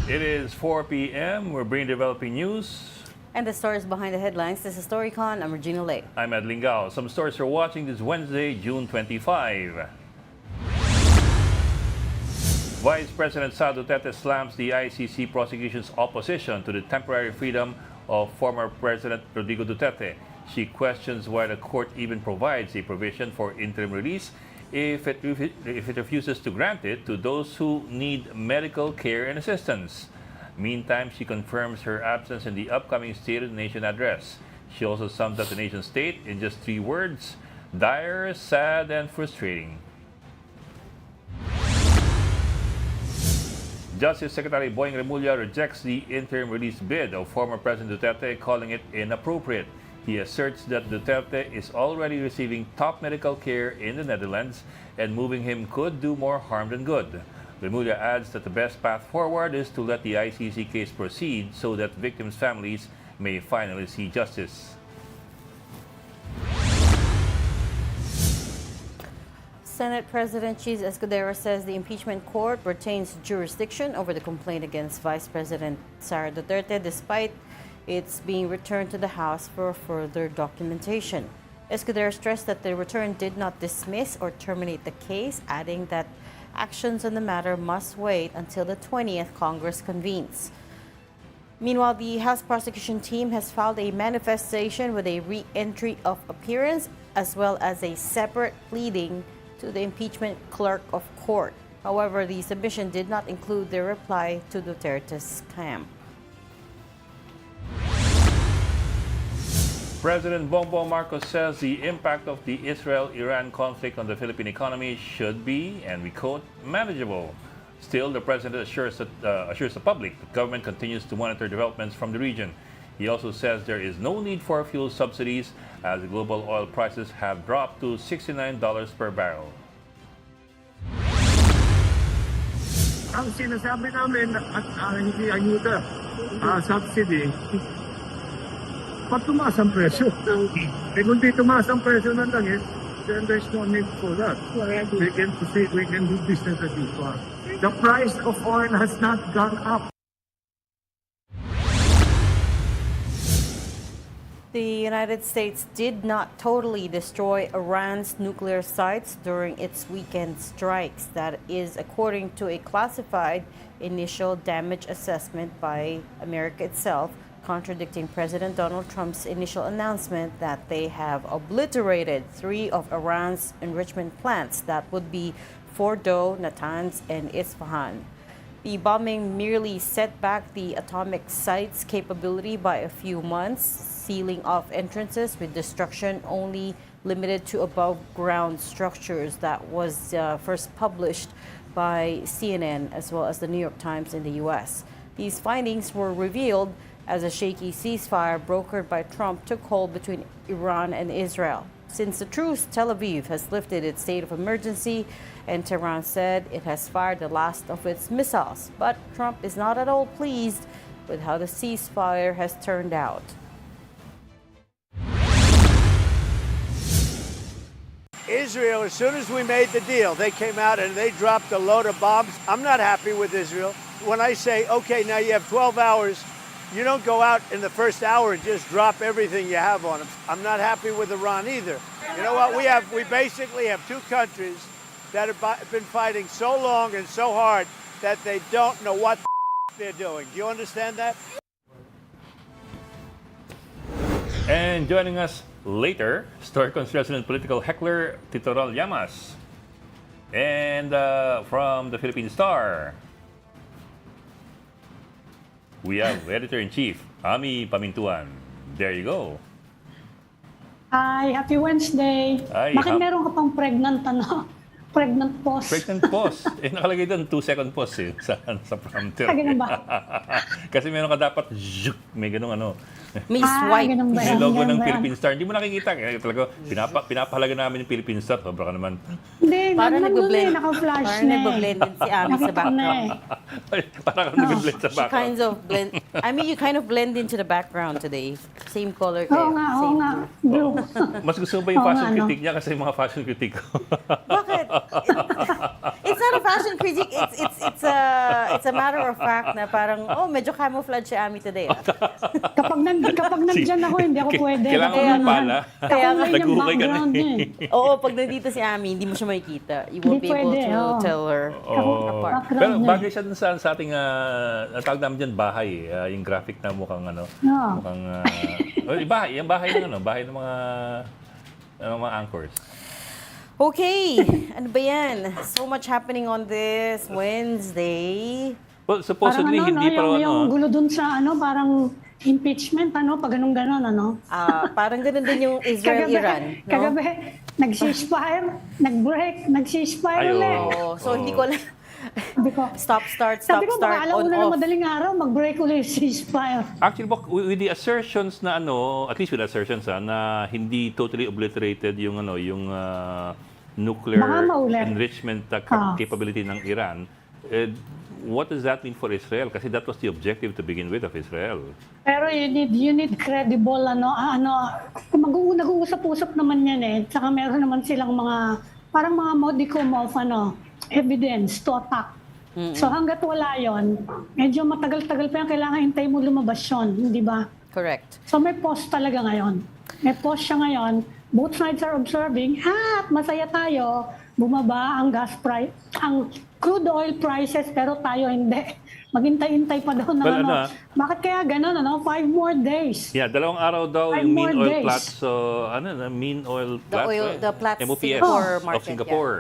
It is 4 p.m. We're bringing developing news. And the stories behind the headlines. This is Storycon. I'm Regina Lay. I'm Ed Lingao. Some stories you're watching this Wednesday, June 25. Vice President Duterte slams the ICC prosecution's opposition to the temporary freedom of former President Rodrigo Duterte. She questions why the court even provides a provision for interim release if it refuses to grant it to those who need medical care and assistance. Meantime, she confirms her absence in the upcoming State of the Nation address. She also sums up the nation's state in just 3 words: dire, sad, and frustrating. Justice Secretary Boying Remulla rejects the interim release bid of former President Duterte, calling it inappropriate. He asserts that Duterte is already receiving top medical care in the Netherlands, and moving him could do more harm than good. Remulla adds that the best path forward is to let the ICC case proceed so that victims' families may finally see justice. Senate President Cheese Escudero says the impeachment court retains jurisdiction over the complaint against Vice President Sara Duterte despite its being returned to the House for further documentation. Escudero stressed that the return did not dismiss or terminate the case, adding that actions on the matter must wait until the 20th Congress convenes. Meanwhile, the House prosecution team has filed a manifestation with a re-entry of appearance as well as a separate pleading to the impeachment clerk of court. However, the submission did not include their reply to Duterte's camp. President Bongbong Marcos says the impact of the Israel-Iran conflict on the Philippine economy should be, and we quote, manageable. Still, the president assures the public the government continues to monitor developments from the region. He also says there is no need for fuel subsidies as global oil prices have dropped to $69 per barrel. Ang sinasabi namin at hindi ayuda, subsidy, pag tumaas ang presyo. Eh kung di tumaas ang presyo ng langit, then there's no need for that. We can proceed, we can do business as usual. The price of oil has not gone up. The United States did not totally destroy Iran's nuclear sites during its weekend strikes. That is according to a classified initial damage assessment by America itself, contradicting President Donald Trump's initial announcement that they have obliterated 3 of Iran's enrichment plants. That would be Fordo, Natanz, and Isfahan. The bombing merely set back the atomic site's capability by a few months, sealing off entrances with destruction only limited to above-ground structures. That was first published by CNN as well as the New York Times in the U.S. These findings were revealed as a shaky ceasefire brokered by Trump took hold between Iran and Israel. Since the truce, Tel Aviv has lifted its state of emergency, and Tehran said it has fired the last of its missiles. But Trump is not at all pleased with how the ceasefire has turned out. Israel, as soon as we made the deal, they came out and they dropped a load of bombs. I'm not happy with Israel. When I say, okay, now you have 12 hours, you don't go out in the first hour and just drop everything you have on them. I'm not happy with Iran either. You know what? We basically have 2 countries that have been fighting so long and so hard that they don't know what they're doing. Do you understand that? And joining us later, Storycon's resident political heckler, Titoral Llamas. And from the Philippine Star, we have Editor-in-Chief, Ami Pamintuan. There you go. Hi, happy Wednesday. Hi, Bakit meron ka pang pregnant ano? pregnant pause. Pregnant pause. Nakalagay doon 2-second pause sa prompter. Ganun ba? Kasi meron ka dapat, may ganung May swipe. Ganun ba may yan? logo Ganun ng ba yan? Philippine Star. Hindi mo nakikita. Kaya talaga, pinapahalaga namin yung Philippine Star. Sobra ka naman. Hindi, Parang nagbo-blend. naka-flash Parang na nagbo-blend din si Ami sa Nakita ko na background. Parang ka nag-blend sa She background. kind of blend. I mean, you kind of blend into the background today. Same color kayo. Oo nga. Same. Blue. Mas gusto mo ba yung Oo fashion nga, no? critique niya kasi yung mga fashion critique ko? Bakit? It's not a fashion critique. It's a matter of fact na parang, medyo camouflage si Ami today. Kapag nandyan ako, hindi ako pwede. Kailangan Kaya mo pala. Kaya nga yung Nag-uhukay ka na background niya eh. Oo, pag nandito si Ami, hindi mo siya makikita. You won't Hindi be able pwede, to oo. tell her apart. Background Pero niya. bagay siya dun sa ating, tawag namin dyan, bahay. Yung graphic na mukhang Oo. mukhang, bahay. Yung bahay ng bahay ng mga anchors. Okay, ano ba yan? So much happening on this Wednesday. Well, supposedly, Parang hindi pero yung gulo dun sa parang impeachment, pag ganun-ganon, Parang ganun din yung Israel-Iran. No? Kagabi, nag-ceasefire, nag-break, nag-ceasefire Ay, ulit. Oo, so hindi ko alam. Sabi ko, Stop, start, sabi ko, start, baka alam on, mo na ng off. madaling araw, mag-break ulit yung ceasefire. Actually, with the assertions na at least with assertions na hindi totally obliterated yung nuclear Baka maulit. enrichment capability ng Iran, what does that mean for Israel? Kasi that was the objective to begin with of Israel. Pero you need credible, nag-uusap-usap naman yan eh. Tsaka meron naman silang parang mga modicum of evidence to attack. So hanggat wala yon, medyo matagal-tagal pa yan, kailangan hintay mo lumabas yun, hindi ba? Correct. So may pause talaga ngayon. May pause siya ngayon. Both sides are observing, masaya tayo, bumaba ang gas price, ang crude oil prices, pero tayo hindi. Maghintay-hintay pa daw na Bakit kaya gano'n, 5 more days? Yeah, 2 araw daw 5 yung more mean oil days. Platts, mean oil Platts, the Platts MOPS Singapore of market, Singapore.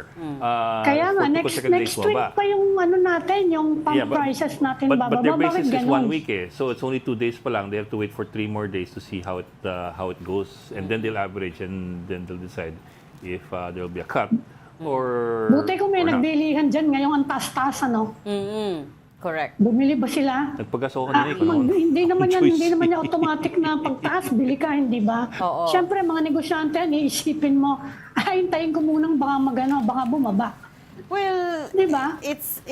Kaya nga, for 2 next consecutive days week bumaba. pa yung natin, yung pump prices natin But bababa. their Bakit basis is 1 ganun? week so it's only 2 days pa lang. They have to wait for 3 more days to see how it goes, and then they'll average and then they'll decide if there will be a cut or Buti kung may or not. nagbilihan dyan, ngayong ang taas-taas, Correct. Bumili ba sila? Nagpagasokan nila eh. Hindi naman Choice. yan automatic na pagtaas, bili ka, hindi ba? Oo. Siyempre, mga negosyante, iisipin mo, hintayin ko munang baka bumaba. Well, Di ba? it's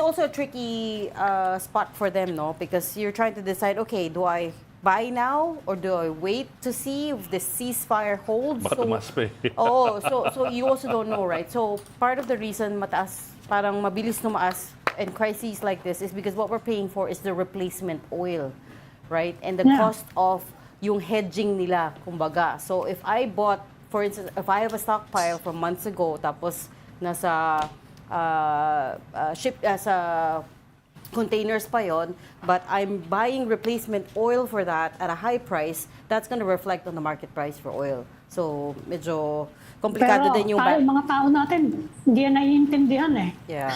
also a tricky spot for them, no? Because you're trying to decide, okay, do I buy now or do I wait to see if the ceasefire holds? Baka tumaas pa eh. So you also don't know, right? So part of the reason parang mabilis tumaas in crises like this is because what we're paying for is the replacement oil, right? And the cost of yung hedging nila, kumbaga. So if I bought, for instance, if I have a stockpile from months ago, tapos nasa sa containers pa yon, but I'm buying replacement oil for that at a high price, that's going to reflect on the market price for oil. So medyo komplikado Pero din yung tayo, mga tao natin, hindi yan naiintindihan eh. Yeah.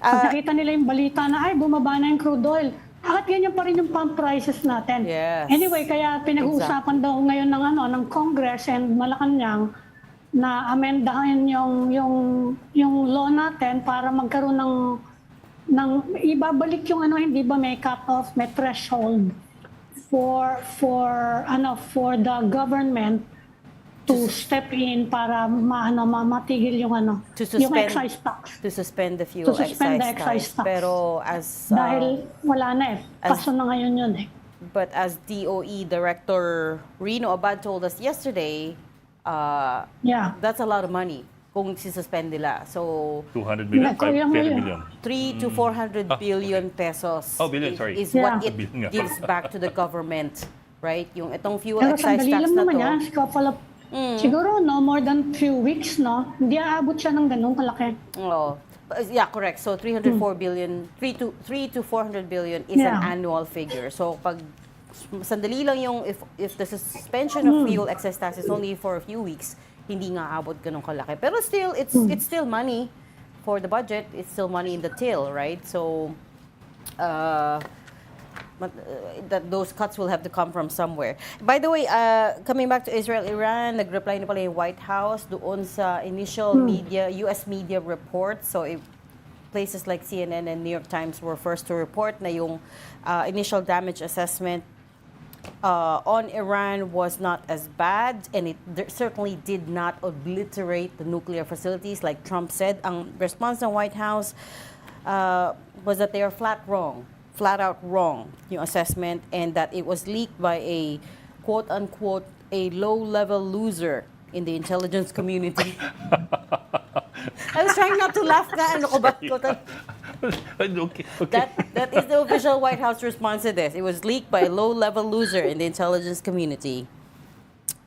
Pag nakita nila yung balita na, bumaba na yung crude oil, bakit ganyan pa rin yung pump prices natin? Yes. Anyway, kaya pinag-uusapan daw ngayon ng Congress and Malacanang na amendahan yung law natin para magkaroon ng ibabalik yung hindi ba may cut-off, may threshold for the government to step in para matigil yung yung excise tax. To suspend the fuel To suspend the excise excise tax. Pero as Dahil wala na kaso na ngayon yun But as DOE Director Rino Abad told us yesterday, that's a lot of money kung si-suspend nila. So 200 million, 5 million. 3 to 400 billion pesos billion, sorry. is what it Billion nga. gives back to the government, right? Yung itong fuel Pero excise sandali tax lang na naman to. yan. Siguro more than few weeks, hindi aabot siya ng ganun kalaki. Oh, yeah, correct. So 304 billion, 3 to 400 billion is an annual figure. So pag sandali lang yung if the suspension of fuel excise tax is only for a few weeks, hindi nga abot ganun kalaki. Pero still, it's still money for the budget. It's still money in the till, right? So that those cuts will have to come from somewhere. By the way, coming back to Israel, Iran, nag-reply na pala yung White House doon sa initial media, US media reports. So places like CNN and New York Times were first to report na yung initial damage assessment on Iran was not as bad, and it certainly did not obliterate the nuclear facilities like Trump said. Ang response ng White House was that they are flat out wrong yung assessment, and that it was leaked by a quote-unquote a low-level loser in the intelligence community. I was trying not to laugh na. Ano ko ba? Okay. That is the official White House response to this. It was leaked by a low-level loser in the intelligence community.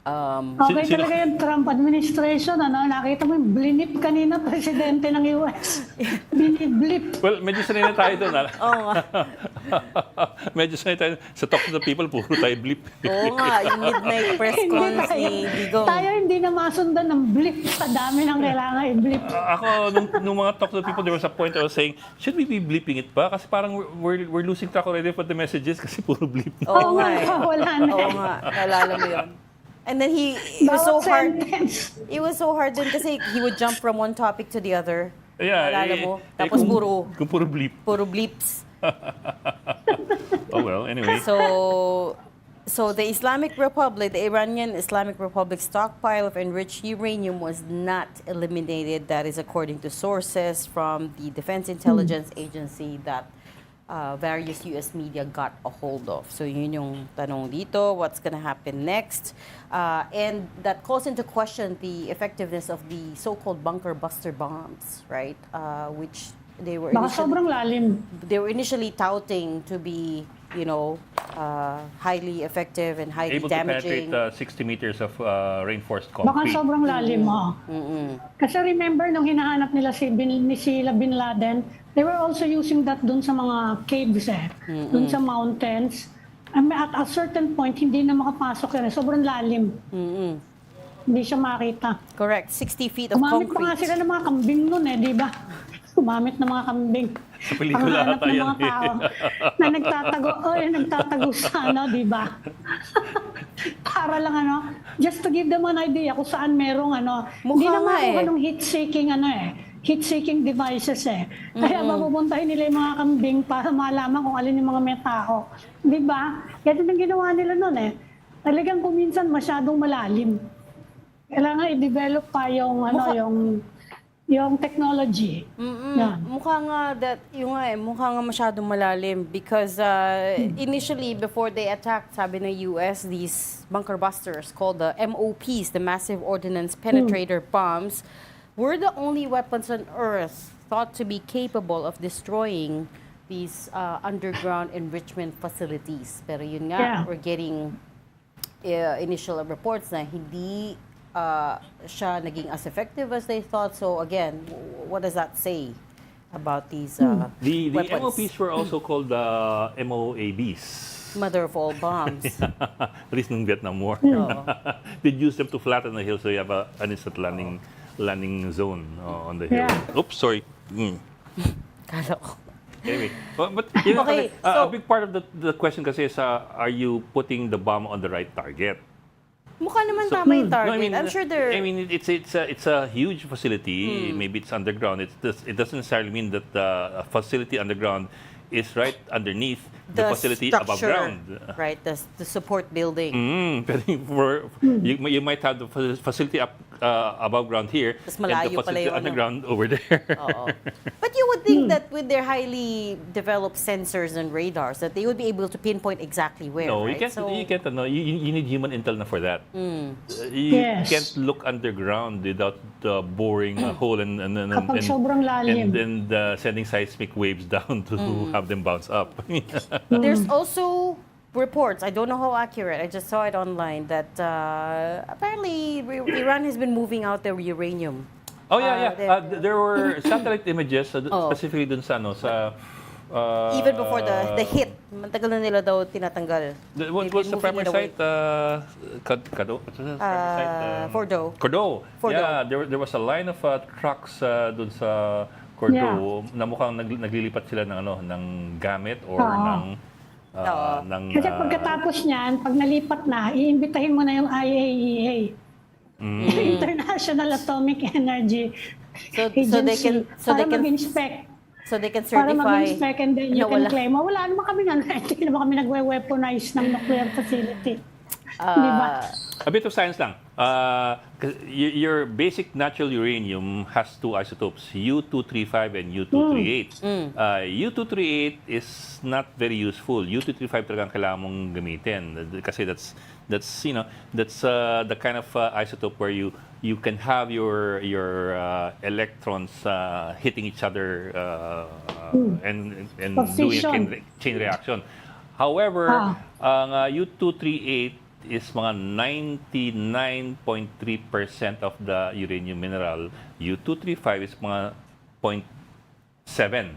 Okay talaga yung Trump administration, nakita mo yung blinip kanina, presidente ng US. Biniblip. Well, medyo sanay na tayo doon. Oo nga. Medyo sanay tayo. Sa Talk to the People, puro tayo blip. Oo nga, yung midnight press cons ni Digong. Tayo hindi na masundan ng blip. Sa dami ng kailangan i-blip. Ako, nung mga Talk to the People, there was a point I was saying, should we be blipping it pa? Kasi parang we're losing track already for the messages kasi puro blip. Oo nga. Wala na. Oo nga, naalala mo yun. And then he was so hard. It was so hard din kasi he would jump from one topic to the other. Yeah, Naalala mo? Tapos kung puro blip. Puro bleeps. Oh well, anyway. So the Islamic Republic, the Iranian Islamic Republic stockpile of enriched uranium was not eliminated. That is according to sources from the Defense Intelligence Agency that various US media got a hold of. So yun yung tanong dito, what's gonna happen next? And that calls into question the effectiveness of the so-called bunker buster bombs, right? Which they were sobrang lalim. They were initially touting to be, highly effective and highly Able damaging. to penetrate 60 meters of reinforced Baka concrete. sobrang lalim, Kasi remember, nung hinahanap nila sila Bin Laden, they were also using that dun sa mga caves dun sa mountains. At a certain point, hindi na makapasok yun. Sobrang lalim. Hindi siya makita. Correct, 60 feet of Gumamit pa nga concrete. sila ng mga kambing nun di ba? Gumamit ng mga kambing. Sa pelikula Panghanap ata ng yan mga tao na nagtatago sa di ba? Para lang just to give them an idea kung saan merong hindi na nga makuha ng heat-seeking devices Kaya mapupuntahin nila yung mga kambing para malaman kung alin yung mga may tao. Di ba? Kaya yung ginawa nila nun Talagang kuminsan masyadong malalim. Kailangan i-develop pa yung yung technology. Yan. Mukha nga masyadong malalim because initially before they attacked, sabi ng US, these bunker busters called the MOPs, the Massive Ordnance Penetrator bombs, were the only weapons on Earth thought to be capable of destroying these underground enrichment facilities. Pero yun nga, we're getting initial reports na hindi siya naging as effective as they thought. So again, what does that say about these The weapons? MOPs were also called MOABs. Mother of all bombs. At least nung Vietnam War. Oo. They'd use them to flatten the hill so you have an instant landing zone on the hill. Yeah. Oops, sorry. Kala ko. Anyway, but you know, Okay, a big part of the question kasi is, are you putting the bomb on the right target? Mukha naman tama yung No, target. I'm sure they're... I mean, it's a huge facility. Maybe it's underground. It doesn't necessarily mean that a facility underground is right underneath the facility above structure, ground. right? The support building. Pero you might have the facility above ground here Tas and malayo the pala facility yung underground over there. Oo. But you would think that with their highly developed sensors and radars, that they would be able to pinpoint exactly where, No, right? you can't. No, you need human intel na for that. You Yes. can't look underground without boring a hole and Kapag sobrang lalim. and then sending seismic waves down to have them bounce up. There's also reports, I don't know how accurate, I just saw it online, that apparently Iran has been moving out their uranium. Oh yeah. There were satellite images specifically dun sa Even before the hit, matagal na nila daw tinatanggal. What They've was been the primary moving it away. site? Kado? What's the primary site? Fordo. Cordo. Fordo. Yeah, there was a line of trucks dun sa Cordo na mukhang naglilipat sila ng ng gamit or ng Oo. ng Kasi pagkatapos niyan, pag nalipat na, iimbitahin mo na yung IAEA, International Atomic Energy So Agency, they can para mag-inspect. so they can Para certify mag-inspect and then you na can wala. claim, wala naman kami nga, hindi naman kami nagwe-weaponize ng nuclear facility. Di ba? A bit of science lang. 'Cause your basic natural uranium has two isotopes, U-235 and U-238. U-238 is not very useful. U-235 talagang kailangan mong gamitin kasi that's the kind of isotope where you can have your electrons hitting each other and doing a chain reaction. However, ang U-238 is mga 99.3% of the uranium mineral. U-235 is mga 0.7%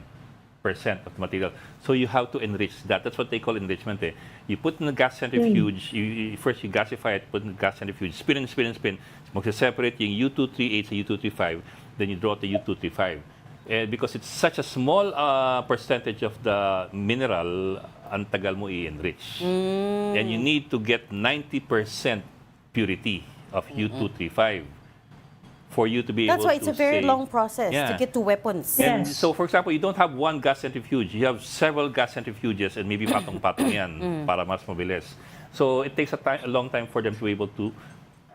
of the material. So you have to enrich that. That's what they call enrichment. You put in the gas centrifuge, first you gasify it, put in the gas centrifuge, spin. Magse-separate yung U-238 sa U-235, then you draw the U-235. Because it's such a small percentage of the mineral, ang tagal mo i-enrich. And you need to get 90% purity of U-235 for you to be That's able to why it's a very say- long process to Yeah. get to weapons. And Yes. so, for example, you don't have one gas centrifuge. You have several gas centrifuges and maybe patong-patong yan para mas mabilis. So, it takes a long time for them to be able to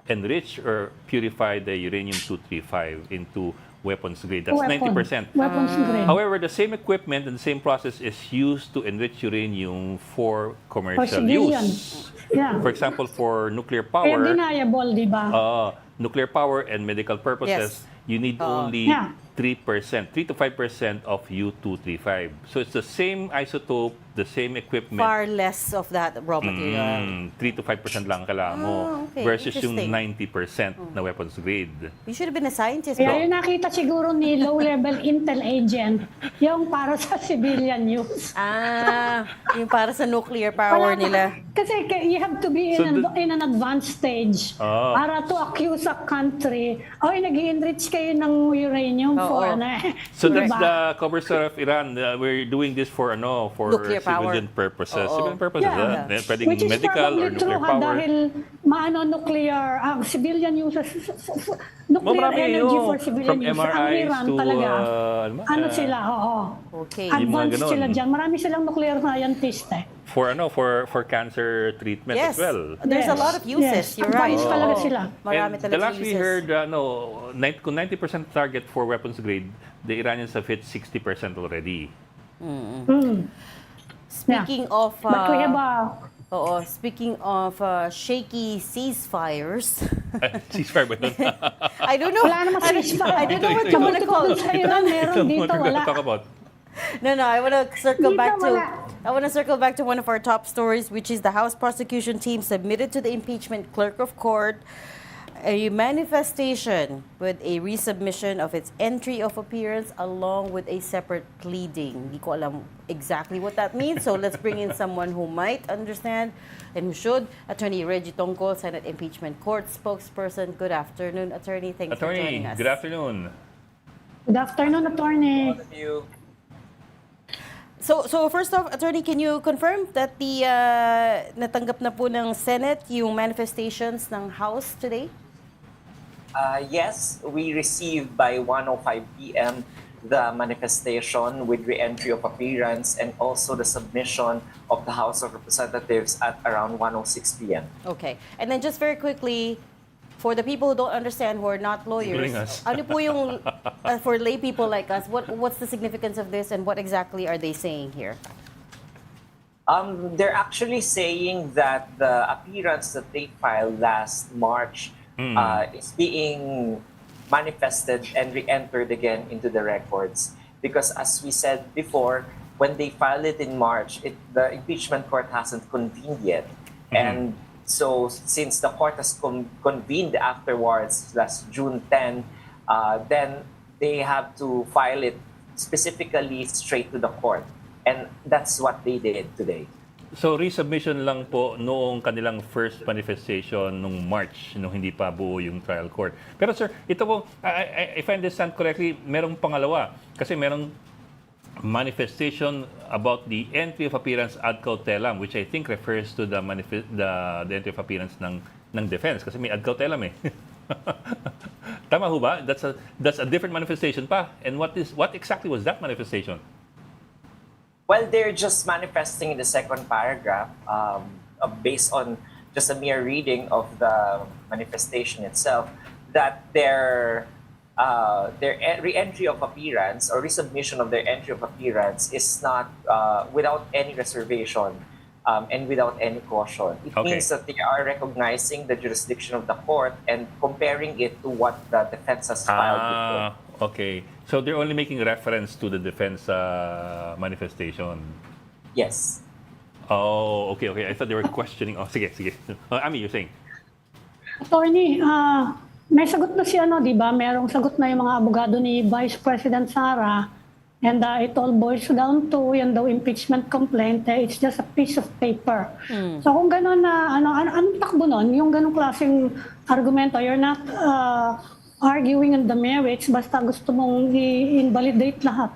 enrich or purify the uranium-235 into weapons grade. That's 90%. Weapons grade. However, the same equipment and the same process is used to enrich uranium for commercial civilian. use. Yeah. For example, for nuclear Kaya power, deniable, di ba? nuclear power and medical purposes, you need only Yeah. 3%, 3 to 5% of U-235. So it's the same isotope, the same equipment. Far less of that raw material. 3 to 5% lang kailangan mo okay. versus yung Interesting. 90% na weapons grade. You should have been a scientist, Kaya bro. yung nakita siguro ni low-level intel agent, yung para sa civilian use. Yung para sa nuclear power Wala pa- nila. Kasi you have to be So in an advanced stage para to accuse a country, nag-enrich kayo ng uranium for Oo. So that's diba? the cover story of Iran. We're doing this for Nuclear power. civilian purposes. Oo. Civilian purposes. Yeah. Pwedeng Which is medical or probably nuclear true power. dahil nuclear, civilian uses, nuclear Marami energy yun. for civilian From use. Ang MRIs Iran to, talaga, ano ba? sila, oo. Okay. Yung mga Advanced ganon. sila dyan. Marami silang nuclear scientist For cancer treatment Yes. as well. There's a Yes. lot of uses. Yes. You're right. Advanced talaga sila. Marami And the talaga last we uses. heard, kung 90% target for weapons grade, the Iranians have hit 60% already. Speaking of But we have speaking of shaky ceasefires. Ceasefire ba yun? I don't know. wala namang ceasefire. I don't know what you want to call it. Sa Iran, meron dito, wala. Talk about. No, I want to circle Dito back to wala. I want to circle back to one of our top stories, which is the House prosecution team submitted to the impeachment clerk of court a manifestation with a resubmission of its entry of appearance along with a separate pleading. Hindi ko alam exactly what that means, so let's bring in someone who might understand and who should. Attorney Reggie Tongkol, Senate Impeachment Court spokesperson. Good afternoon, Attorney. Thanks for Attorney, joining us. good afternoon. Good afternoon, attorney. So first off, Attorney, can you confirm that the natanggap na po ng Senate yung manifestations ng House today? Yes, we received by 1:05 p.m. the manifestation with re-entry of appearance and also the submission of the House of Representatives at around 1:06 p.m. Okay. And then just very quickly, for the people who don't understand, who are not lawyers, Including us. ano po yung, for lay people like us, what's the significance of this and what exactly are they saying here? They're actually saying that the appearance that they filed last March is being manifested and re-entered again into the records. Because as we said before, when they filed it in March, the impeachment court hasn't convened yet. And so since the court has convened afterwards, last June 10, then they have to file it specifically straight to the court. And that's what they did today. So resubmission lang po noong kanilang first manifestation nung March, nung hindi pa buo yung trial court. Pero sir, ito po, if I understand correctly, merong pangalawa. Kasi merong manifestation about the entry of appearance ad cautelam, which I think refers to the entry of appearance ng defense kasi may ad cautelam eh. Tama ho ba? That's a different manifestation pa. And what exactly was that manifestation? Well, they're just manifesting in the second paragraph based on just a mere reading of the manifestation itself that their re-entry of appearance or resubmission of their entry of appearance is not without any reservation and without any caution. It means that they are recognizing the jurisdiction of the court and comparing it to what the defense has filed before. Okay. So they're only making reference to the defense manifestation. Yes. Oh, okay. I thought they were questioning. Oh, sige. Ami, you're saying? Attorney, may sagot na si di ba? Merong sagot na yung mga abogado ni Vice President Sara. And it all boils down to yan daw impeachment complaint. It's just a piece of paper. So kung gano'n na, anong takbo nun? Yung ganong klaseng argumento, you're not arguing on the merits, basta gusto mong i-invalidate lahat.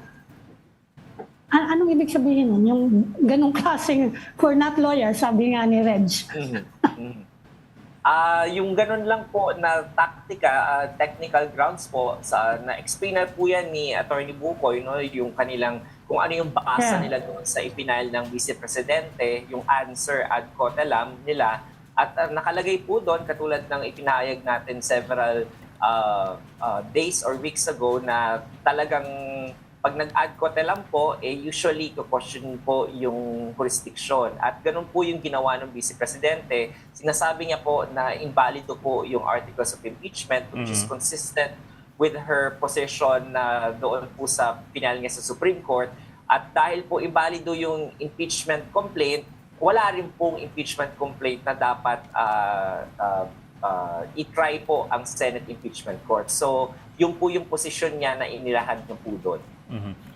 Anong ibig sabihin nun? Yung ganong klaseng, we're not lawyers, sabi nga ni Reg. Yung ganun lang po na technical grounds po, na-explain na po yan ni Attorney Bukoy, no? Yung kanilang, kung ano yung bakasa nila doon sa ipinail ng Vice Presidente, yung answer ad cautelam nila, at nakalagay po doon, katulad ng ipinahayag natin several days or weeks ago, na talagang pag nag-ad cautelam po, usually question po yung jurisdiction. At ganun po yung ginawa ng Vice Presidente. Sinasabi niya po na invalido po yung articles of impeachment, which is consistent with her position na doon po sa pinal niya sa Supreme Court. At dahil po invalido yung impeachment complaint, wala rin pong impeachment complaint na dapat i-try po ang Senate Impeachment Court. So, yung po yung position niya na inilahad niya po doon.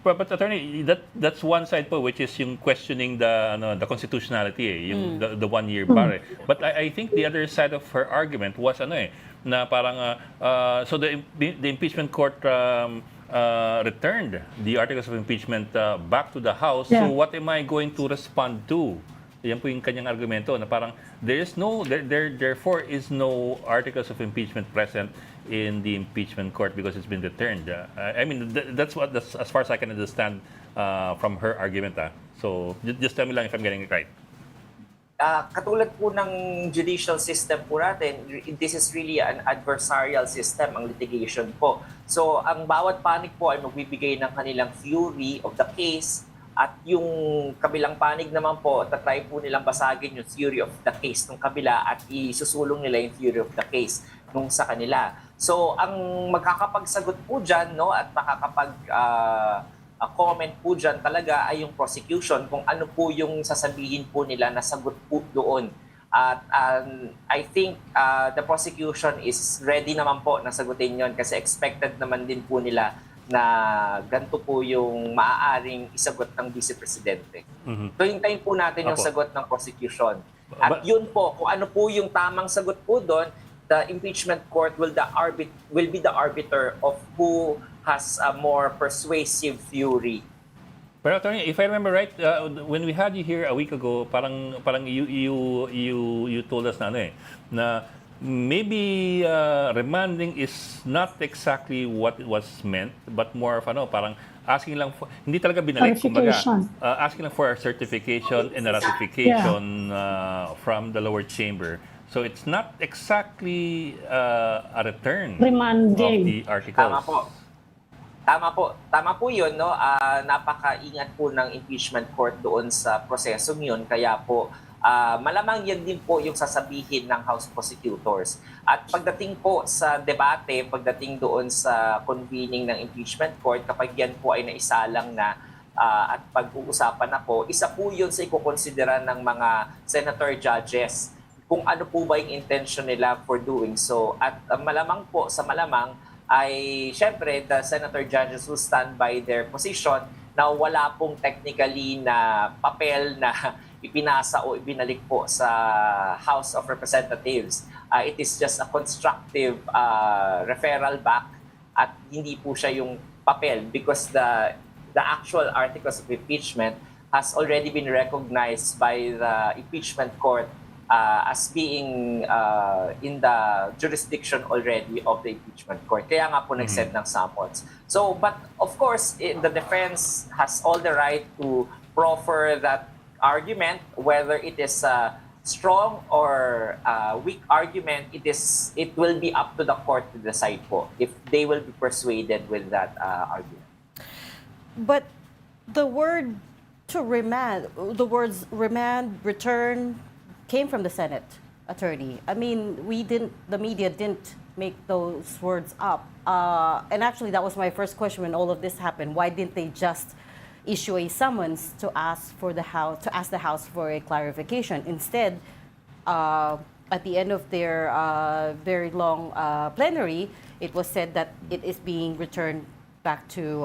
But Attorney, that's one side po, which is yung questioning the constitutionality, yung the 1 year bar. But I think the other side of her argument was na parang so the impeachment court returned the articles of impeachment back to the House. So what am I going to respond to? Yan po yung kanyang argumento na parang therefore is no articles of impeachment present in the impeachment court because it's been returned. I mean, that's as far as I can understand from her argument. So just tell me lang if I'm getting it right. Katulad po ng judicial system po natin, this is really an adversarial system, ang litigation po. So ang bawat panig po ay magbibigay ng kanilang theory of the case, at yung kabilang panig naman po, tatry po nilang basagin yung theory of the case ng kabila at isusulong nila yung theory of the case nung sa kanila. So, ang magkakapagsagot po dyan, no, at makakapag-comment po dyan talaga ay yung prosecution, kung ano po yung sasabihin po nila na sagot po doon. At I think the prosecution is ready naman po na sagutin yon kasi expected naman din po nila na ganito po yung maaaring isagot ng Vice Presidente. So, hintayin po natin yung sagot ng prosecution. At yun po, kung ano po yung tamang sagot po doon, the impeachment court will be the arbiter of who has a more persuasive theory. Pero Attorney, if I remember right, when we had you here a week ago, parang you told us na maybe remanding is not exactly what it was meant, but more of parang asking lang for, hindi talaga binalik, kumbaga, asking lang for a certification and a ratification from the lower chamber. So it's not exactly a return remanding of the articles. Tama po yun, no? Napakaingat po ng impeachment court doon sa prosesong yun, kaya po malamang yan din po yung sasabihin ng House Prosecutors. At pagdating po sa debate, pagdating doon sa convening ng impeachment court, kapag yan po ay naisalang na at pag-uusapan na po, isa po yun sa ikukonsidera ng mga senator judges kung ano po ba yung intention nila for doing so. At malamang po, sa malamang, ay syempre the senator judges will stand by their position na wala pong technically na papel na ipinasa o ibinalik po sa House of Representatives. It is just a constructive referral back at hindi po siya yung papel because the actual articles of impeachment has already been recognized by the impeachment court as being in the jurisdiction already of the impeachment court. Kaya nga po nag-send ng summons. So, but of course, the defense has all the right to proffer that argument, whether it is a strong or weak argument. It will be up to the court to decide po if they will be persuaded with that argument. But the word to remand, the words remand, return, came from the Senate attorney. I mean, the media didn't make those words up. And actually, that was my first question when all of this happened. Why didn't they just issue a summons to ask the House for a clarification? Instead, at the end of their very long plenary, it was said that it is being returned back to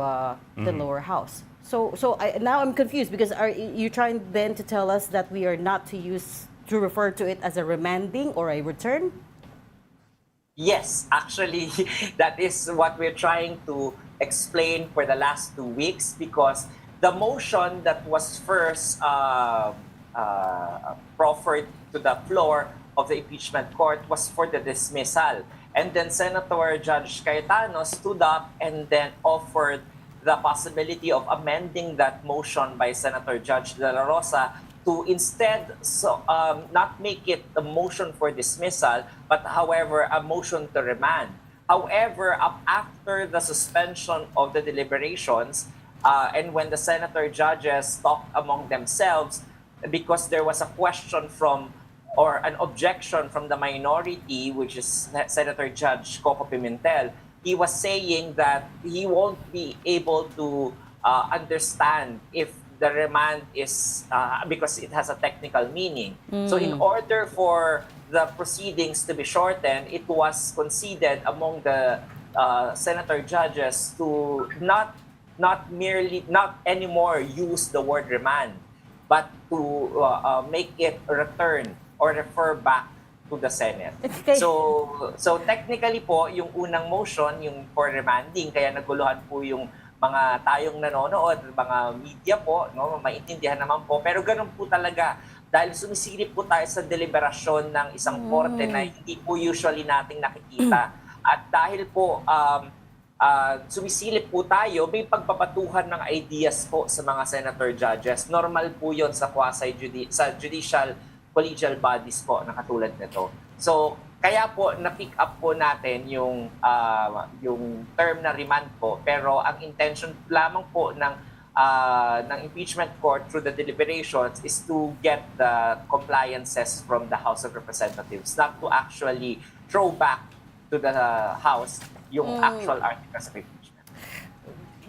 the lower house. So now I'm confused, because are you trying then to tell us that we are not to refer to it as a remanding or a return? Yes, actually, that is what we're trying to explain for the last 2 weeks, because the motion that was first proffered to the floor of the impeachment court was for the dismissal. And then Senator Judge Cayetano stood up and then offered the possibility of amending that motion by Senator Judge De La Rosa to instead not make it a motion for dismissal, but however, a motion to remand. However, after the suspension of the deliberations, and when the senator judges talked among themselves, because there was a question or an objection from the minority, which is Senator Judge Coco Pimentel, he was saying that he won't be able to understand if the remand is, because it has a technical meaning. So in order for the proceedings to be shortened, it was conceded among the senator judges to not anymore use the word remand, but to make it return or refer back to the Senate. Okay. So technically po, yung unang motion, yung for remanding, kaya naguluhan po yung mga tayong nanonood, mga media po, no, maintindihan naman po. Pero ganun po talaga, dahil sumisilip po tayo sa deliberasyon ng isang korte na hindi po usually nating nakikita. At dahil po sumisilip po tayo, may pagpapatuhan ng ideas po sa mga senator judges. Normal po yon sa sa judicial collegial bodies po na katulad nito. So, kaya po na-pick up po natin yung term na remand po, pero ang intention lamang po ng impeachment court through the deliberations is to get the compliances from the House of Representatives, not to actually throw back to the House yung actual articles of impeachment.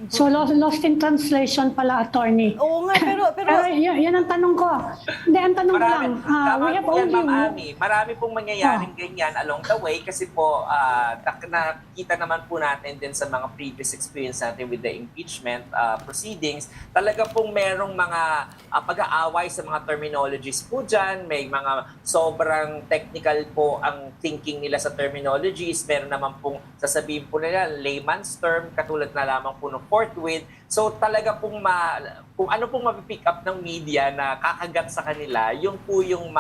So lost in translation pala, attorney. Oo nga, pero yan ang tanong ko. Hindi, ang tanong ko lang. We have only... Marami pong mangyayaring ganyan along the way, kasi po nakita naman po natin din sa mga previous experience natin with the impeachment proceedings, talaga pong merong mga pag-aaway sa mga terminologies po dyan. May mga sobrang technical po ang thinking nila sa terminologies. Meron naman pong sasabihin po nila layman's term, katulad na lamang po ng forthwith. So talaga pong kung ano pong mapipick up ng media na kakagat sa kanila, yun po yung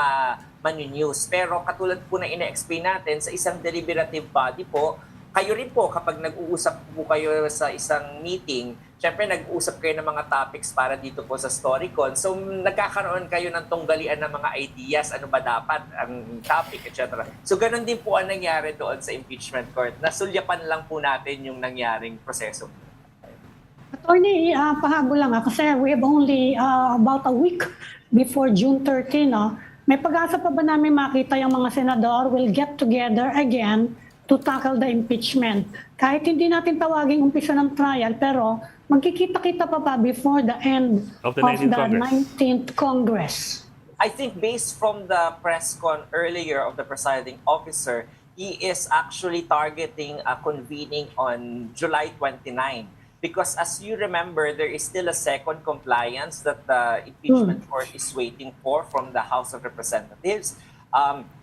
manu-news. Pero katulad po na ina-explain natin, sa isang deliberative body po, kayo rin po kapag nag-uusap po kayo sa isang meeting, syempre nag-uusap kayo ng mga topics para dito po sa Storycon. So nagkakaroon kayo ng tunggalian ng mga ideas, ano ba dapat ang topic, etc. So ganun din po ang nangyari doon sa impeachment court. Nasulyapan lang po natin yung nangyaring proseso. Attorney, pahabol lang kasi we have only about a week before June 13. No? May pag-asa pa ba namin makita yung mga senador will get together again to tackle the impeachment? Kahit hindi natin tawaging umpisa ng trial, pero magkikita-kita pa before the end of the 19th Congress. I think based from the press con earlier of the presiding officer, he is actually targeting a convening on July 29. Because as you remember, there is still a second compliance that the impeachment court is waiting for from the House of Representatives.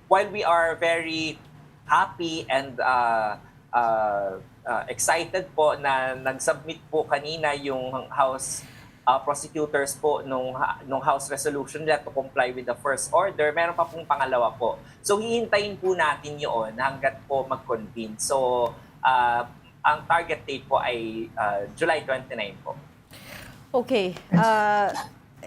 While we are very happy and excited po na nag-submit po kanina yung House prosecutors po nung House resolution nila to comply with the first order. Meron pa pong pangalawa po. So hihintayin po natin yun hanggat po mag-convene. So ang target date po ay July 29 po. Okay.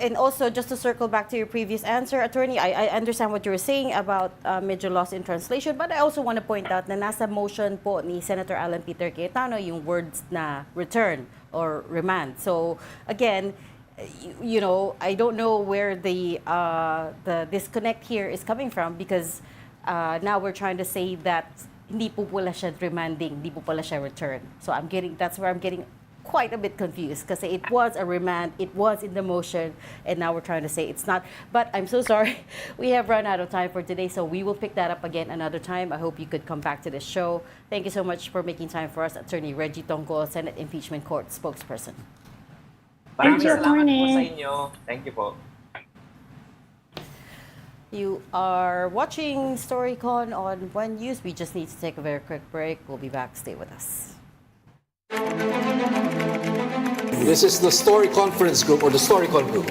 And also, just to circle back to your previous answer, Attorney, I understand what you were saying about medyo loss in translation, but I also want to point out na nasa motion po ni Senator Alan Peter Cayetano yung words na return or remand. So, again, you know, I don't know where the disconnect here is coming from because now we're trying to say that hindi po pala siya remanding, hindi po pala siya return. So, that's where I'm getting quite a bit confused because it was a remand, it was in the motion, and now we're trying to say it's not. But I'm so sorry, we have run out of time for today, so we will pick that up again another time. I hope you could come back to the show. Thank you so much for making time for us, Attorney Reggie Tongko, Senate Impeachment Court spokesperson. Maraming you, salamat po Attorney. sa inyo. Thank you po. You are watching Storycon on One News. We just need to take a very quick break. We'll be back. Stay with us. This is the Story Conference Group or the Storycon Group.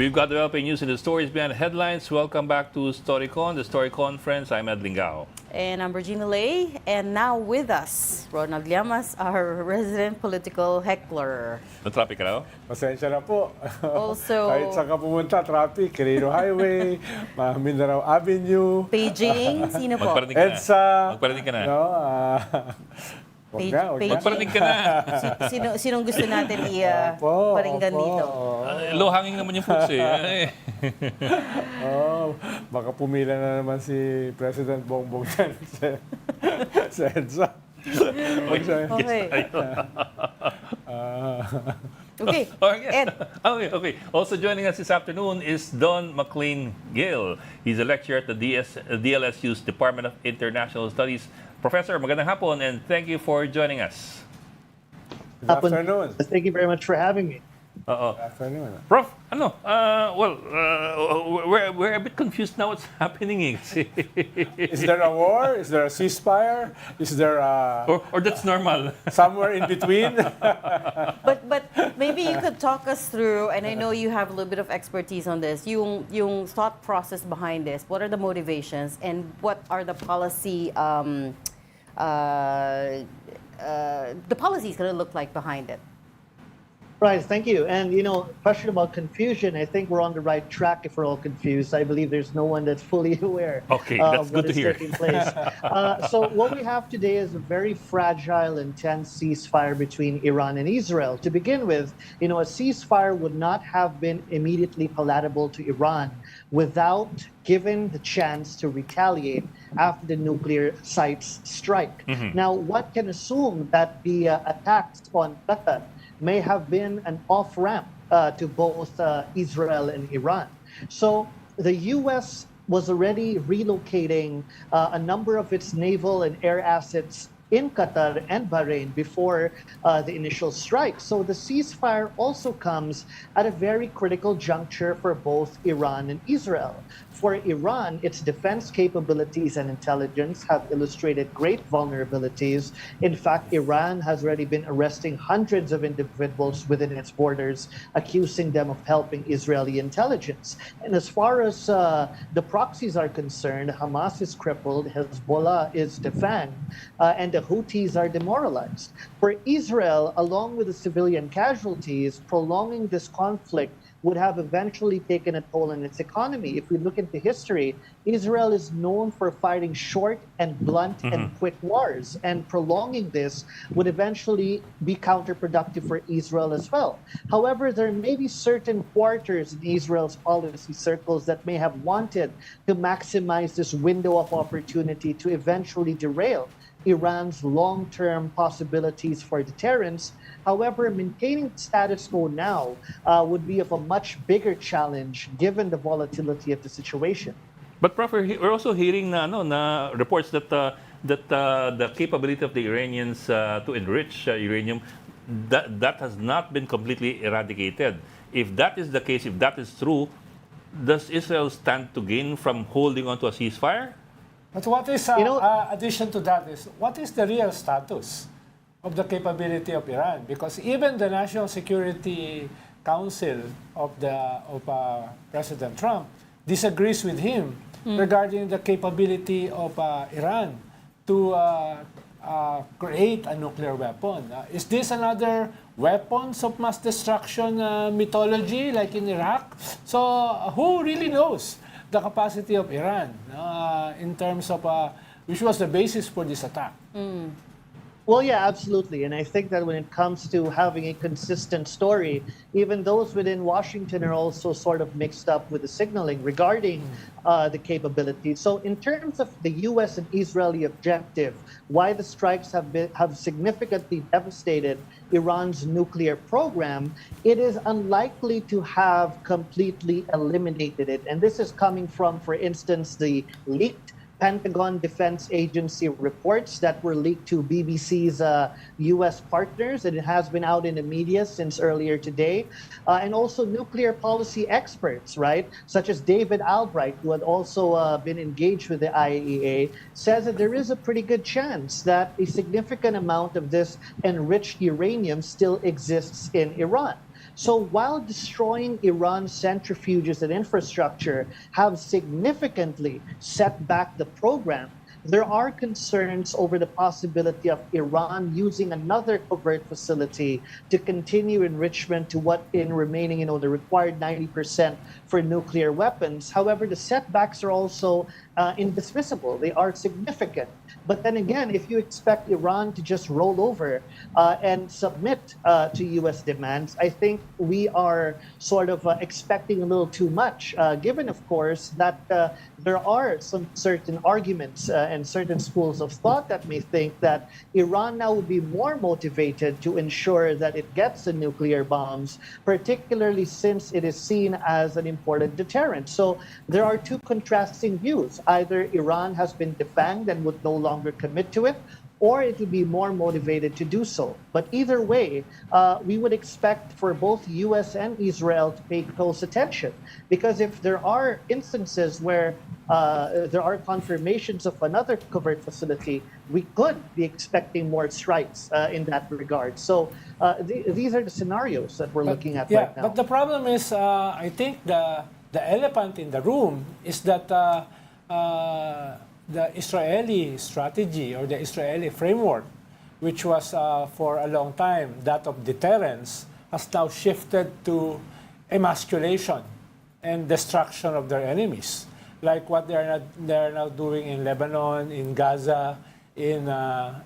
We've got developing news in the stories behind the headlines. Welcome back to Storycon, the Story Conference. I'm Ed Lingao. And I'm Virginia Lay. And now with us, Ronald Llamas, our resident political heckler. Na-traffic ka raw? Pasensya na po. Also- Kahit saan ka pumunta, traffic, Quirino Highway, Mindanao Avenue, Beijing, sino po? Magparating ka na. EDSA. Magparating ka na. No, wag na, wag na. Magparating ka na. Sinong gusto natin Opo, paringgan opo. dito? Low hanging naman yung fruits eh. Oh, baka pumila na naman si President Bongbong dyan sa EDSA. Okay. Okay, Ed. Okay. Also joining us this afternoon is Don McLean Gill. He's a lecturer at the DLSU's Department of International Studies. Professor, magandang hapon and thank you for joining us. Good afternoon. Thank you very much for having me. Oo. Good afternoon. Prof, we're a bit confused now what's happening eh. Kasi- Is there a war? Is there a ceasefire? Is there a or that's normal. somewhere in between? But maybe you could talk us through, and I know you have a little bit of expertise on this, yung thought process behind this. What are the motivations and what are the policy, the policies going to look like behind it? Right, thank you. And, question about confusion, I think we're on the right track if we're all confused. I believe there's no one that's fully aware Okay, that's of what good to is hear. taking place. So what we have today is a very fragile and tense ceasefire between Iran and Israel. To begin with, a ceasefire would not have been immediately palatable to Iran without given the chance to retaliate after the nuclear sites strike. Now, one can assume that the attacks on Qatar may have been an off-ramp to both Israel and Iran. So the U.S. was already relocating a number of its naval and air assets in Qatar and Bahrain before the initial strike. So the ceasefire also comes at a very critical juncture for both Iran and Israel. For Iran, its defense capabilities and intelligence have illustrated great vulnerabilities. In fact, Iran has already been arresting hundreds of individuals within its borders, accusing them of helping Israeli intelligence. And as far as the proxies are concerned, Hamas is crippled, Hezbollah is defanged, and the Houthis are demoralized. For Israel, along with the civilian casualties, prolonging this conflict would have eventually taken a toll on its economy. If we look into history, Israel is known for fighting short and blunt and quick wars, and prolonging this would eventually be counterproductive for Israel as well. However, there may be certain quarters in Israel's policy circles that may have wanted to maximize this window of opportunity to eventually derail Iran's long-term possibilities for deterrence. However, maintaining the status quo now would be of a much bigger challenge given the volatility of the situation. But Prof, we're also hearing na reports that the capability of the Iranians to enrich uranium that has not been completely eradicated. If that is the case, if that is true, does Israel stand to gain from holding on to a ceasefire? But what is, addition to that is, what is the real status of the capability of Iran? Because even the National Security Council of President Trump disagrees with him regarding the capability of Iran to create a nuclear weapon. Is this another weapons of mass destruction mythology like in Iraq? So who really knows the capacity of Iran in terms of which was the basis for this attack? Well, yeah, absolutely. And I think that when it comes to having a consistent story, even those within Washington are also sort of mixed up with the signaling regarding the capability. So in terms of the U.S. and Israeli objective, why the strikes have significantly devastated Iran's nuclear program, it is unlikely to have completely eliminated it. And this is coming from, for instance, the leaked Pentagon Defense Agency reports that were leaked to BBC's U.S. partners, and it has been out in the media since earlier today. And also nuclear policy experts, right, such as David Albright, who had also been engaged with the IAEA, says that there is a pretty good chance that a significant amount of this enriched uranium still exists in Iran. So while destroying Iran's centrifuges and infrastructure have significantly set back the program, there are concerns over the possibility of Iran using another covert facility to continue enrichment to what in remaining, the required 90% for nuclear weapons. However, the setbacks are also indismissible. They are significant. But then again, if you expect Iran to just roll over and submit to U.S. demands, I think we are sort of expecting a little too much, given, of course, that there are some certain arguments and certain schools of thought that may think that Iran now will be more motivated to ensure that it gets the nuclear bombs, particularly since it is seen as an important deterrent. So there are two contrasting views. Either Iran has been defanged and would no longer commit to it, or it would be more motivated to do so. But either way, we would expect for both U.S. and Israel to pay close attention, because if there are instances where there are confirmations of another covert facility, we could be expecting more strikes in that regard. So these are the scenarios that we're looking at right now. But the problem is, I think the elephant in the room is that the Israeli strategy or the Israeli framework, which was for a long time that of deterrence, has now shifted to emasculation and destruction of their enemies, like what they're now doing in Lebanon, in Gaza, in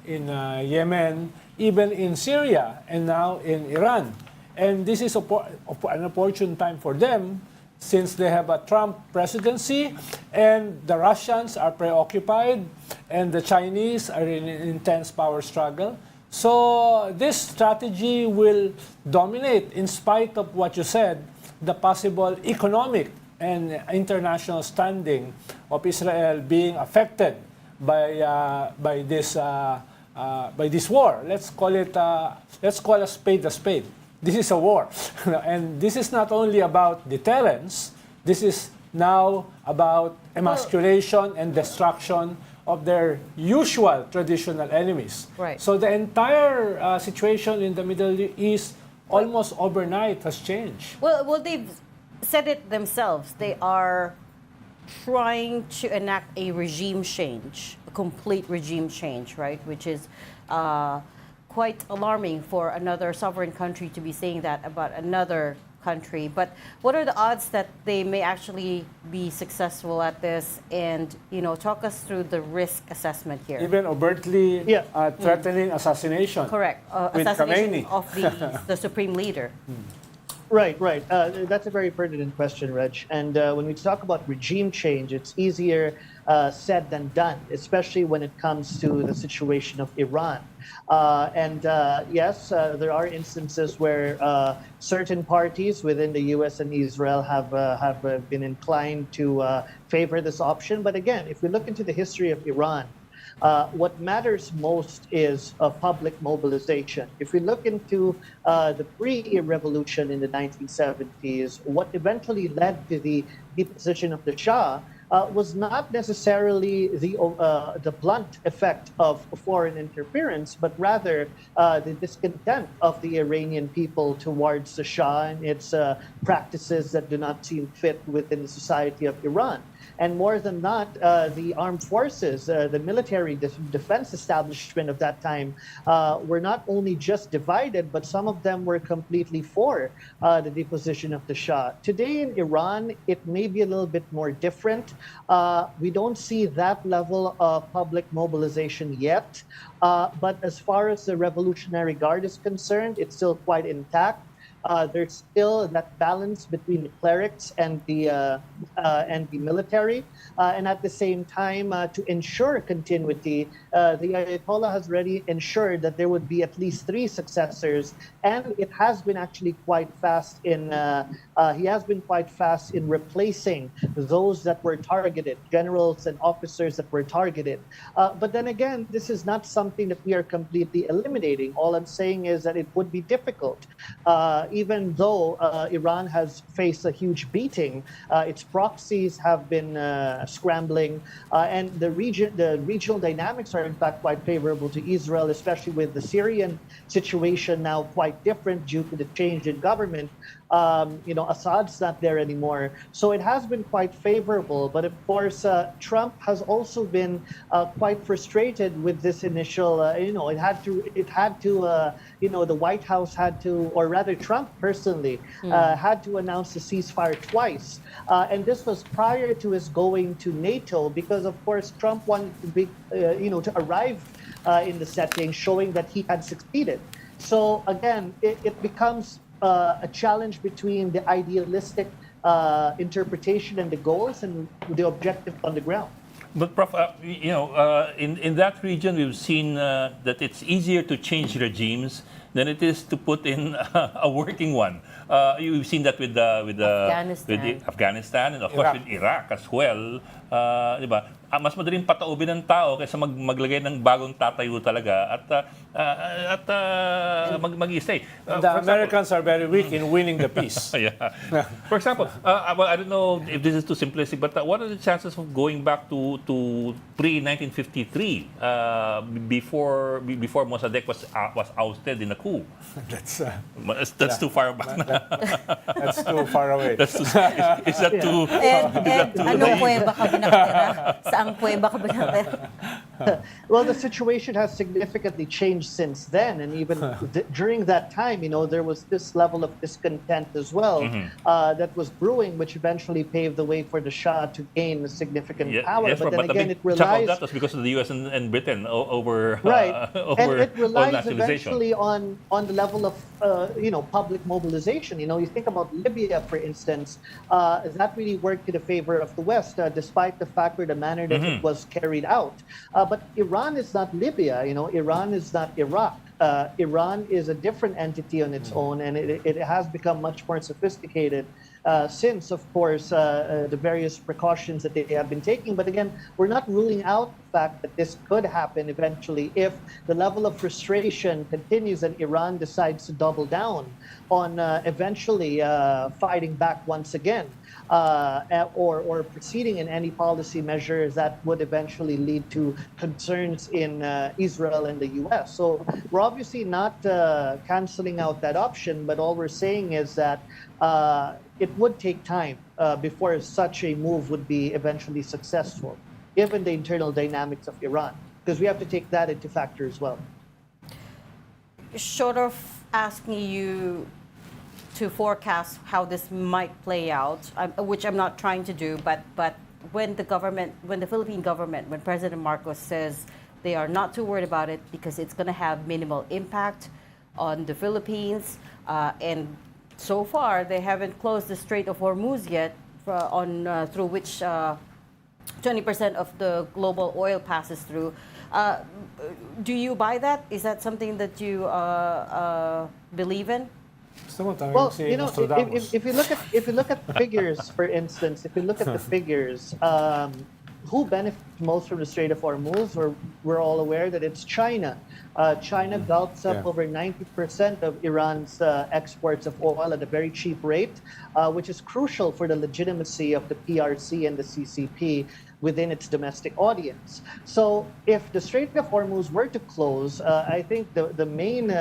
Yemen, even in Syria, and now in Iran. And this is an opportune time for them, since they have a Trump presidency and the Russians are preoccupied and the Chinese are in an intense power struggle. So this strategy will dominate, in spite of what you said, the possible economic and international standing of Israel being affected by this war. Let's call a spade a spade. This is a war. And this is not only about deterrence, this is now about emasculation and destruction of their usual traditional enemies. Right. So the entire situation in the Middle East almost overnight has changed. Well, they've said it themselves. They are trying to enact a regime change, a complete regime change, right? Which is quite alarming for another sovereign country to be saying that about another country. But what are the odds that they may actually be successful at this? And, talk us through the risk assessment here. Even overtly threatening assassination. Correct. With Assassination Khamenei. of the supreme leader. Right. That's a very pertinent question, Reg. And when we talk about regime change, it's easier said than done, especially when it comes to the situation of Iran. Yes, there are instances where certain parties within the U.S. and Israel have been inclined to favor this option. But again, if we look into the history of Iran, what matters most is public mobilization. If we look into the pre-revolution in the 1970s, what eventually led to the deposition of the Shah was not necessarily the blunt effect of foreign interference, but rather the discontent of the Iranian people towards the Shah and its practices that do not seem fit within the society of Iran. And more than that, the armed forces, the military defense establishment of that time were not only just divided, but some of them were completely for the deposition of the Shah. Today in Iran, it may be a little bit more different. We don't see that level of public mobilization yet. But as far as the Revolutionary Guard is concerned, it's still quite intact. There's still that balance between the clerics and the military, and at the same time, to ensure continuity, the Ayatollah has already ensured that there would be at least 3 successors, and it has been actually quite fast in. He has been quite fast in replacing those that were targeted, generals and officers that were targeted. But then again, this is not something that we are completely eliminating. All I'm saying is that it would be difficult, even though Iran has faced a huge beating. Its proxies have been scrambling, and the regional dynamics are in fact quite favorable to Israel, especially with the Syrian situation now quite different due to the change in government. Assad's not there anymore, so it has been quite favorable. But of course, Trump has also been quite frustrated with this initial. The White House had to, or rather, Trump personally had to announce the ceasefire twice, and this was prior to his going to NATO, because of course Trump wanted to be, to arrive in the setting, showing that he had succeeded. So again, it becomes a challenge between the idealistic interpretation and the goals and the objective on the ground. But Prof, in that region, we've seen that it's easier to change regimes than it is to put in a working one. You've seen that with Afghanistan and of course with Iraq as well. Diba? Mas madaling pataubin ng tao kaysa maglagay ng bagong tatayo talaga at mag-stay. The Americans are very weak in winning the peace. Yeah. For example, I don't know if this is too simplistic, but what are the chances of going back to pre-1953 before Mossadegh was ousted in a coup? That's too far back. That's too far away. Is that too? Anong kuweba ka binakatira? Saang kuweba ka binakatira? Well, the situation has significantly changed since then, and even during that time, there was this level of discontent as well that was brewing, which eventually paved the way for the Shah to gain significant power. Yes, but then again, it relies. relies. That was because of the U.S. and Britain over and it relies nationalization. eventually on the level of public mobilization. You think about Libya, for instance, that really worked in the favor of the West, despite the fact or the manner that it was carried out. But Iran is not Libya. Iran is not Iraq. Iran is a different entity on its own, and it has become much more sophisticated since, of course, the various precautions that they have been taking. But again, we're not ruling out the fact that this could happen eventually if the level of frustration continues and Iran decides to double down on eventually fighting back once again. Or proceeding in any policy measures that would eventually lead to concerns in Israel and the U.S. So we're obviously not canceling out that option, but all we're saying is that it would take time before such a move would be eventually successful, given the internal dynamics of Iran, because we have to take that into factor as well. Short of asking you to forecast how this might play out, which I'm not trying to do, but when the Philippine government, when President Marcos says they are not too worried about it because it's going to have minimal impact on the Philippines, and so far they haven't closed the Strait of Hormuz yet, through which 20% of the global oil passes through. Do you buy that? Is that something that you believe in? Well, if you look at the figures, for instance, if you look at the figures, who benefits most from the Strait of Hormuz? We're all aware that it's China. China gulps up over 90% of Iran's exports of oil at a very cheap rate, which is crucial for the legitimacy of the PRC and the CCP within its domestic audience. So if the Strait of Hormuz were to close, I think the main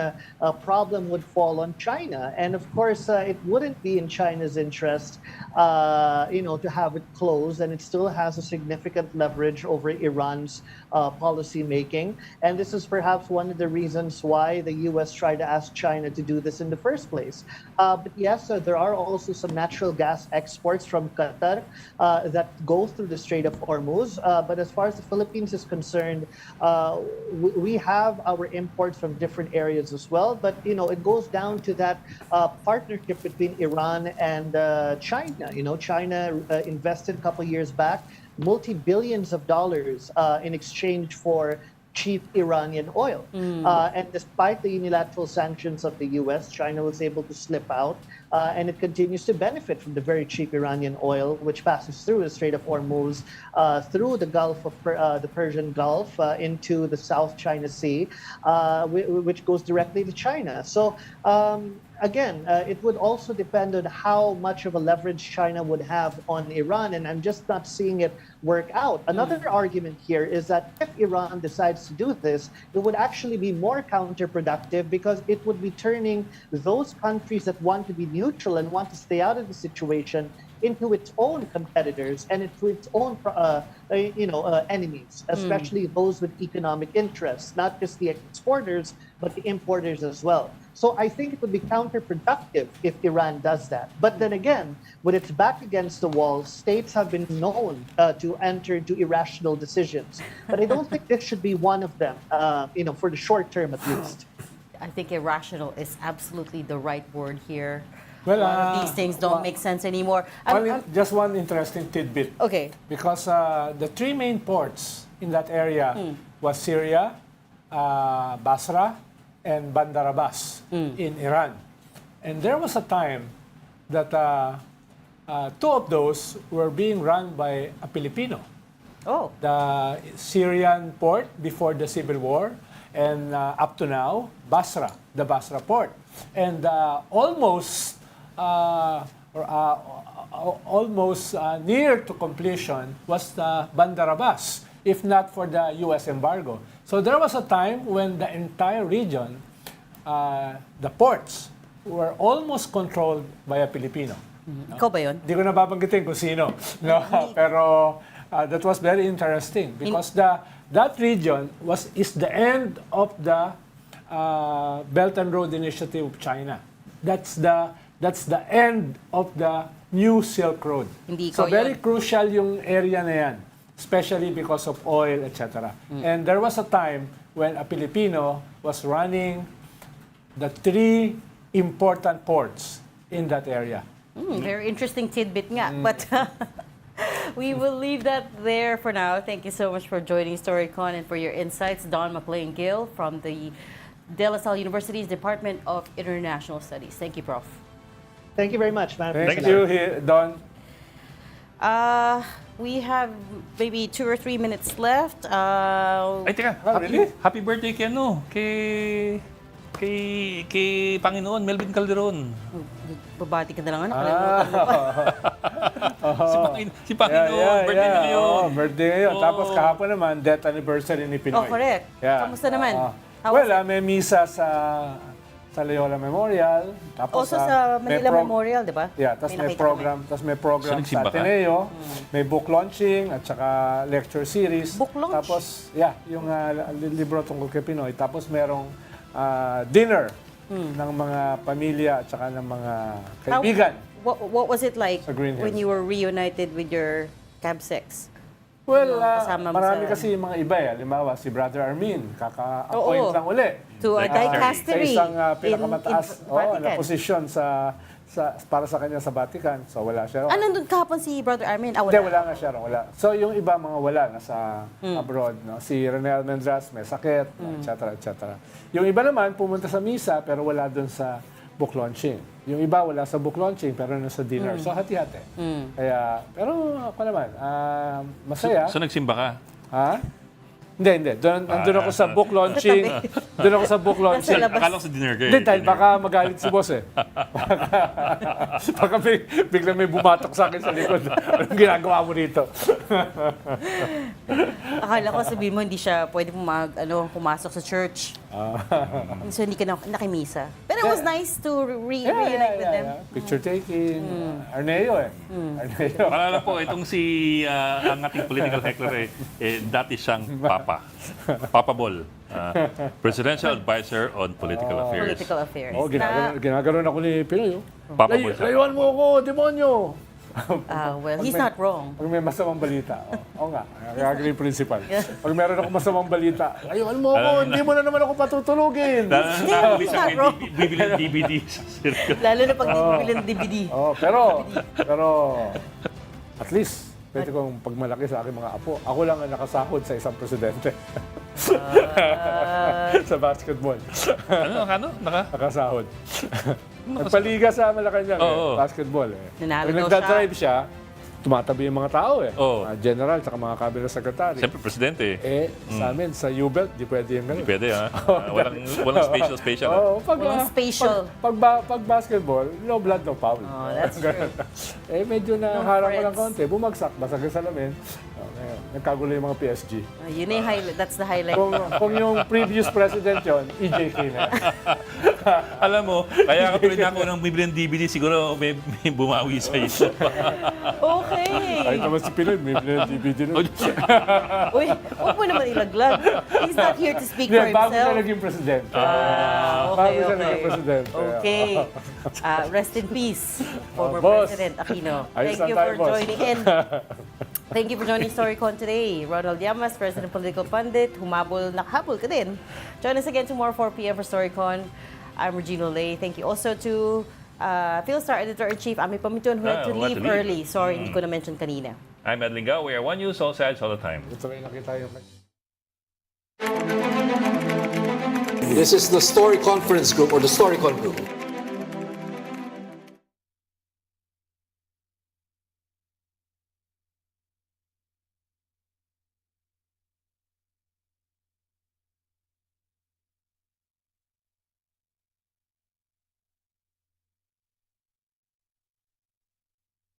problem would fall on China. And of course, it wouldn't be in China's interest, to have it closed, and it still has a significant leverage leverage over Iran's policy making. And this is perhaps one of the reasons why the U.S. tried to ask China to do this in the first place. But yes, there are also some natural gas exports from Qatar that go through the Strait of Hormuz. But as far as the Philippines is concerned, we have our imports from different areas as well. But, it goes down to that partnership between Iran and China. China invested a couple years back multi-billions of dollars in exchange for cheap Iranian oil. And despite the unilateral sanctions of the U.S., China was able to slip out, and it continues to benefit from the very cheap Iranian oil, which passes through the Strait of Hormuz, through the Gulf of the Persian Gulf, into the South China Sea, which goes directly to China. So again, it would also depend on how much of a leverage China would have on Iran, and I'm just not seeing it work out. Another argument here is that if Iran decides to do this, it would actually be more counterproductive because it would be turning those countries that want to be neutral and want to stay out of the situation into its own competitors and into its own enemies, especially those with economic interests, not just the exporters, but the importers as well. So I think it would be counterproductive if Iran does that. But then again, when it's back against the wall, states have been known to enter into irrational decisions. But I don't think this should be one of them, for the short term at least. I think irrational is absolutely the right word here. Well, a lot of these things don't make sense anymore. Just one interesting tidbit. Okay. Because the three main ports in that area was Syria, Basra, and Bandar Abbas in Iran. And there was a time that two of those were being run by a Filipino. Oh. The Syrian port before the Civil War, and up to now, Basra, the Basra port. And almost near to completion was the Bandar Abbas, if not for the U.S. embargo. So there was a time when the entire region, the ports, were almost controlled by a Filipino. Ikaw ba yun? Hindi ko nababanggitin kung sino. No? Pero that was very interesting because that region is the end of the Belt and Road Initiative of China. That's the end of the new Silk Road. So very crucial yung area na yan, especially because of oil, etc. And there was a time when a Filipino was running the three important ports in that area. Very interesting tidbit nga. But we will leave that there for now. Thank you so much for joining Storycon and for your insights. Don McLean-Gill from the De La Salle University's Department of International Studies. Thank you, Prof. Thank you very much, man. Thank you, Don. We have maybe 2 or 3 minutes left. Ay, teka. Happy birthday kay Panginoon, Melvin Calderon. Babati ka na lang, nakalimutan mo pa. Si Panginoon, birthday na ngayon. Birthday ngayon. Tapos kahapon naman, death anniversary ni Pinoy. Oh, correct. Kamusta naman? May misa sa Loyola Memorial. Tapos also sa Manila Memorial, di ba? Yeah, tapos may program sa Ateneo, may book launching at saka lecture series. Book launch? Tapos, yung libro tungkol kay Pinoy. Tapos merong dinner ng mga pamilya at saka ng mga kaibigan. What was it like when you were reunited with your Cab 6? Well, marami kasi yung mga iba eh. Halimbawa, si Brother Armin, kaka-appoint lang uli. To a dicastery. Sa isang pinakamataas na posisyon para sa kanya sa Vatican. So, wala siya. Nandun kahapon si Brother Armin? Hindi, wala nga siya. Wala. So, yung iba mga wala nasa abroad. No? Si Rene Almendras may sakit, etc. Yung iba naman pumunta sa misa pero wala dun sa book launching. Yung iba wala sa book launching pero nasa dinner. So, hati-hati. Kaya, pero ako naman, masaya. So, nagsimba ka? Ha? Hindi. Doon ako sa book launching. Doon ako sa book launching. Akala ko sa dinner kayo. Hindi, dahil baka magalit si boss eh. Baka bigla may bumatok sa akin sa likod. Anong ginagawa mo dito? Akala ko sabihin mo hindi siya pwede pumasok sa church. So hindi ka nakimisa. Pero it was nice to reunite with them. Picture taking. Arneo Arneo. Maalala po, itong si ang ating political heckler dati siyang Papa. Papa Bol. Presidential Advisor on Political Affairs. Political affairs. Oh, ginagaroon ako ni Pinoy. Papa Bol siya. Layuan mo ako, demonyo! Well, he's not wrong. Pag may masamang balita, oo nga, gagawin principal. Pag meron ako masamang balita, layuan mo ako, hindi mo na naman ako patutulugin. Nakakabis He's not ang wrong. bibili ng DVD. Lalo na pag bibili ng DVD. Oh, pero at least pwede kong pagmalaki sa aking mga apo. Ako lang ang nakasahod sa isang presidente. Sa basketball. Ano? Nakasahod. Nagpaliga sa Malacanang basketball. Nanalo Pag daw nagdadrive siya, tumatabi yung mga tao Oo. Mga general, saka mga cabinet secretary. Siyempre, presidente. Sa amin, sa U-belt, di pwede yung ganun. Pwede, ha? Walang special. Oo, Walang spatial. Pag basketball, no blood, no foul. Oh, that's true. Medyo naharang ko ng friends. konti, bumagsak, basag yung salamin. Nagkagulo yung mga PSG. Yun na yung highlight. That's the highlight. Kung yung previous president yon, EJK na. Alam mo, kaya kapag na ako ng bibili ng DVD, siguro may bumawi sa iyo. Okay. Kahit naman si Pinoy, may DVD nun. Uy, huwag mo naman ilaglag. He's not here to speak for Bago siya himself. naging presidente. Okay, Bago siya naging presidente. Okay. Rest in peace, former Boss. President Aquino. Ayos Thank you lang tayo, for boss. joining in. Thank you for joining Storycon today. Ronald Llamas, President Political Pundit. Nakahabol ka din. Join us again tomorrow 4 p.m. for Storycon. I'm Regina Lay. Thank you also to Philstar Editor-in-Chief Ami Pamitun, who had to leave early. Sorry, hindi ko na-mention kanina. I'm Ed Lingao. We are One News, all sides, all the time. Ito may nakita yung... This is the Story Conference Group or the Storycon Group.